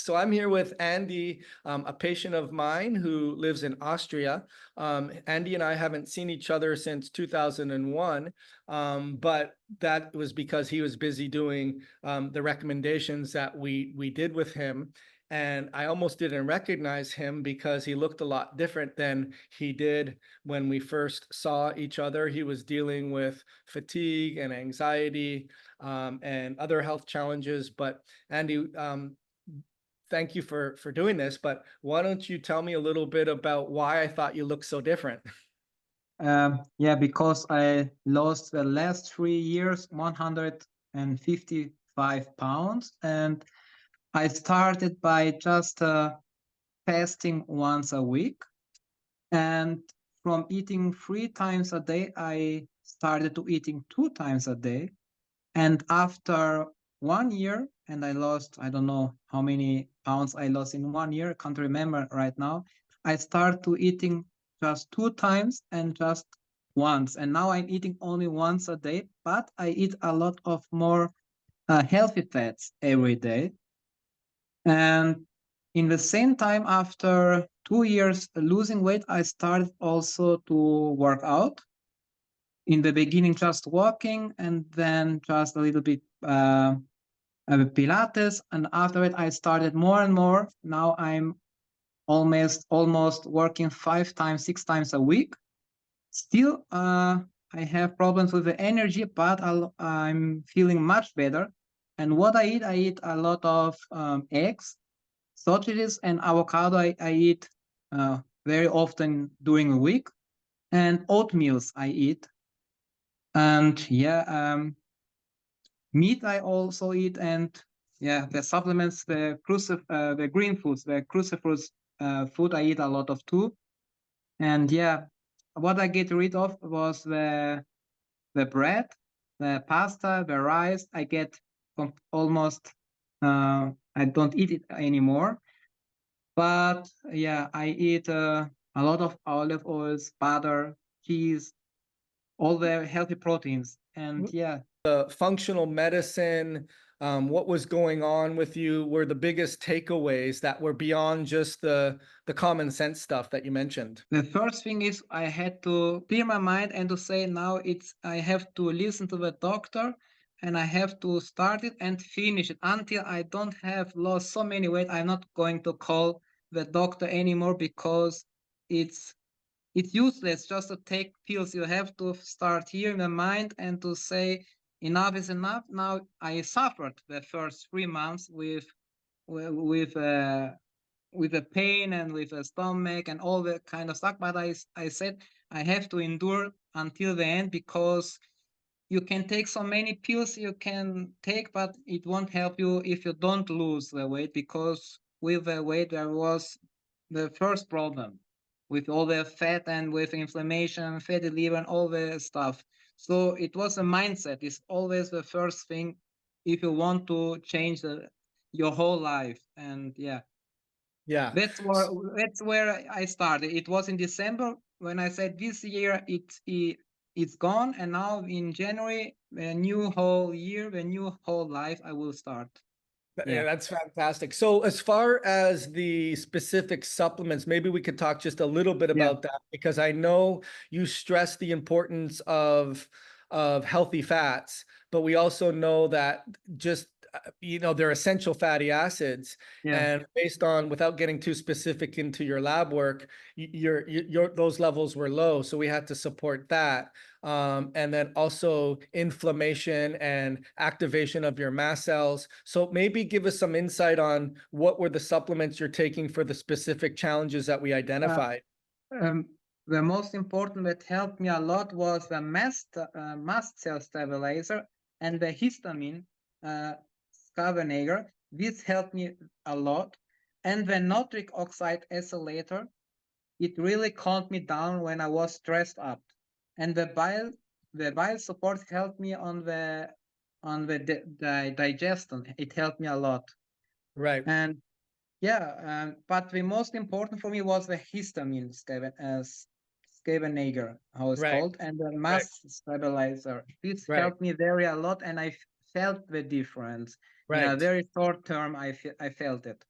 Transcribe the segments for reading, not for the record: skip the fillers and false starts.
So I'm here with Andy, a patient of mine who lives in Austria. Andy and I haven't seen each other since 2001, but that was because he was busy doing the recommendations that we did with him. And I almost didn't recognize him because he looked a lot different than he did when we first saw each other. He was dealing with fatigue and anxiety and other health challenges. But Andy, thank you for doing this, but why don't you tell me a little bit about why I thought you looked so different? Yeah, because I lost the last 3 years 155 pounds, and I started by just fasting once a week. And from eating 3 times a day, I started to eating 2 times a day. And after 1 year, and I lost, I don't know how many pounds I lost in 1 year, I can't remember right now. I start to eating just 2 times and just once. And now I'm eating only once a day, but I eat a lot of more healthy fats every day. And in the same time, after 2 years losing weight, I started also to work out. In the beginning, just walking, and then just a little bit Pilates. And after it, I started more and more. Now I'm almost working 5 times, 6 times a week. Still, I have problems with the energy, but I'm feeling much better. And what I eat a lot of eggs, sausages, and avocado. I eat very often during the week, and oatmeals I eat. And yeah, meat I also eat, and yeah, the supplements, the green foods, the cruciferous food I eat a lot of too. And yeah, what I get rid of was the bread, the pasta, the rice. I get almost I don't eat it anymore. But yeah, I eat a lot of olive oils, butter, cheese, all the healthy proteins. And yeah, The functional medicine, what was going on with you were the biggest takeaways that were beyond just the common sense stuff that you mentioned. the first thing is I had to clear my mind and to say now I have to listen to the doctor, and I have to start it and finish it until I don't have lost so many weight. I'm not going to call the doctor anymore because it's it's useless just to take pills. You have to start here in the mind and to say enough is enough. Now I suffered the first 3 months with with the pain and with the stomach and all that kind of stuff. But I said I have to endure until the end, because you can take so many pills you can take, but it won't help you if you don't lose the weight, because with the weight there was the first problem with all the fat and with inflammation, fatty liver, and all the stuff. So it was a mindset. It's always the first thing if you want to change your whole life. And yeah, Yeah. that's where I started. It was in December when I said this year it's gone, and now in January, a new whole year, a new whole life I will start. Yeah, Yeah. that's fantastic. So as far as the specific supplements, maybe we could talk just a little bit Yeah. about that, because I know you stress the importance of healthy fats, but we also know that just they're essential fatty acids, Yeah. and based on, without getting too specific into your lab work, your those levels were low, so we had to support that. And then also inflammation and activation of your mast cells. So maybe give us some insight on what were the supplements you're taking for the specific challenges that we Uh, identified. um, the most important that helped me a lot was the mast cell stabilizer and the histamine uh, Scavenger. This helped me a lot. And the nitric oxide acylator, it really calmed me down when I was stressed up. And the bile support helped me on the digestion. It helped me a lot. Right, And yeah, but the most important for me was the histamine Scavenger, how it's right, called, and the right, mast stabilizer. This right, helped me very a lot, and I felt the difference in a right. very short term. I felt it.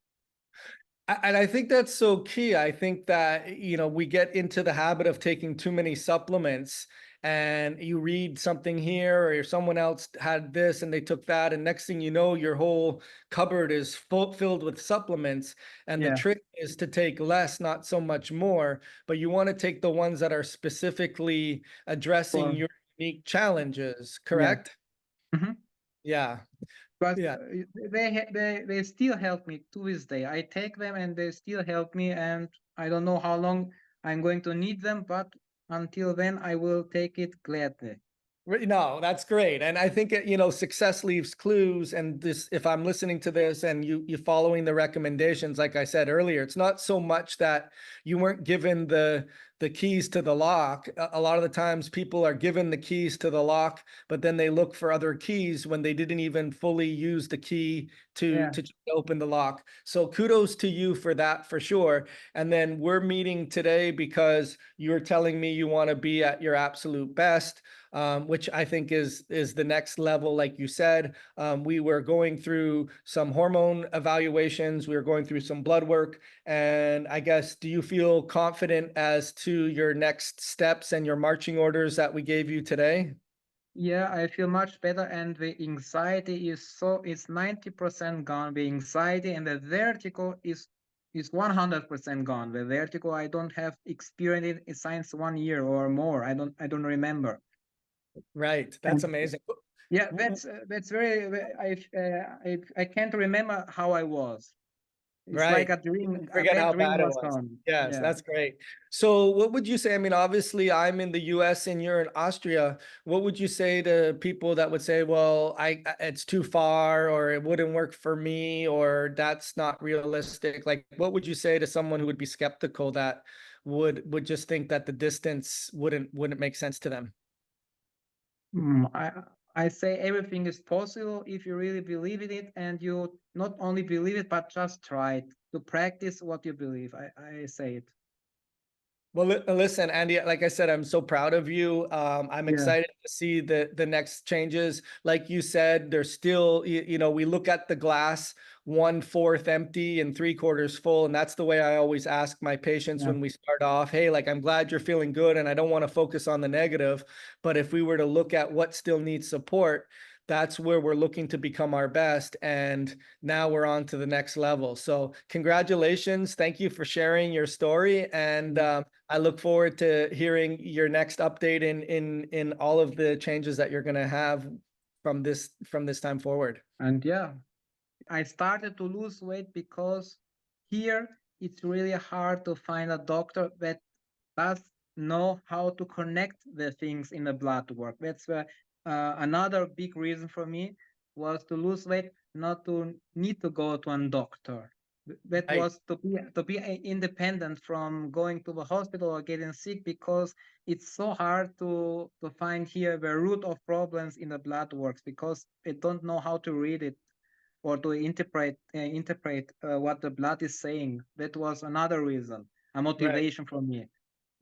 And I think that's so key. I think that, we get into the habit of taking too many supplements, and you read something here or someone else had this and they took that. And next thing you know, your whole cupboard is filled with supplements. And the Yeah, trick is to take less, not so much more, but you want to take the ones that are specifically addressing for your unique challenges, yeah. correct? Mhm. Yeah. But Yeah. they still help me to this day. I take them and they still help me, and I don't know how long I'm going to need them, but until then I will take it gladly. No, that's great. And I think, success leaves clues. And this, if I'm listening to this and you following the recommendations, like I said earlier, it's not so much that you weren't given the keys to the lock. A lot of the times people are given the keys to the lock, but then they look for other keys when they didn't even fully use the key Yeah, to open the lock. So kudos to you for that, for sure. And then we're meeting today because you're telling me you want to be at your absolute best, which I think is the next level. Like you said, we were going through some hormone evaluations, we were going through some blood work, and I guess, do you feel confident as to your next steps and your marching orders that we gave you today? yeah, I feel much better, and the anxiety is 90% gone. The anxiety and the vertigo is 100% gone. The vertigo I don't have experienced it since 1 year or more. I don't remember. Right, that's And amazing. yeah, that's I can't remember how I was. It's like Right. a dream. A Forget bad how dream bad it was was. gone. Yes, Yeah. that's great. So what would you say? I mean, obviously I'm in the US and you're in Austria. What would you say to people that would say, well, it's too far, or it wouldn't work for me, or that's not realistic? Like, what would you say to someone who would be skeptical, that would just think that the distance wouldn't make sense to them? Mm, I say everything is possible if you really believe in it, and you not only believe it but just try it to practice what you believe. I say it. Well, listen, Andy, like I said, I'm so proud of you. I'm Yeah. excited to see the next changes. Like you said, there's still, we look at the glass 1/4 empty and 3/4 full. And that's the way I always ask my patients Yeah. when we start off. Hey, like, I'm glad you're feeling good, and I don't want to focus on the negative. But if we were to look at what still needs support, that's where we're looking to become our best. And now we're on to the next level. So congratulations. Thank you for sharing your story. And Yeah. I look forward to hearing your next update in all of the changes that you're going to have from this time forward. And yeah, I started to lose weight because here it's really hard to find a doctor that does know how to connect the things in the blood work. That's another big reason for me was to lose weight, not to need to go to a doctor. That Right. was to be independent from going to the hospital or getting sick, because it's so hard to find here the root of problems in the blood works, because they don't know how to read it or to interpret what the blood is saying. That was another reason, a Right. motivation for me.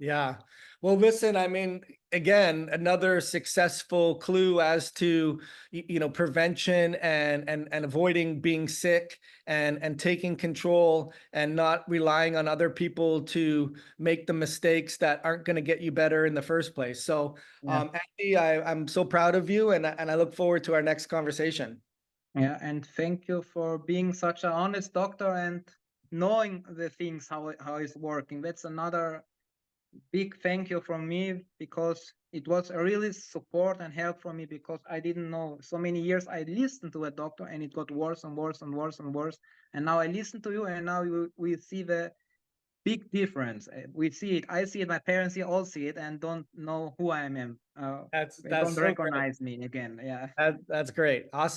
Yeah. Well, listen, I mean, again, another successful clue as to, prevention and avoiding being sick, and taking control and not relying on other people to make the mistakes that aren't going to get you better in the first place. So, Yeah, Andy, I'm so proud of you, and I look forward to our next conversation. yeah, and thank you for being such an honest doctor and knowing the things how it's working. That's another big thank you from me, because it was a really support and help from me, because I didn't know. So many years I listened to a doctor and it got worse and worse and worse and worse. And now I listen to you, and now we see the big difference. We see it. I see it. My parents all see it and don't know who I am. That's They that's don't so great. recognize me again. Yeah. That's great. Awesome.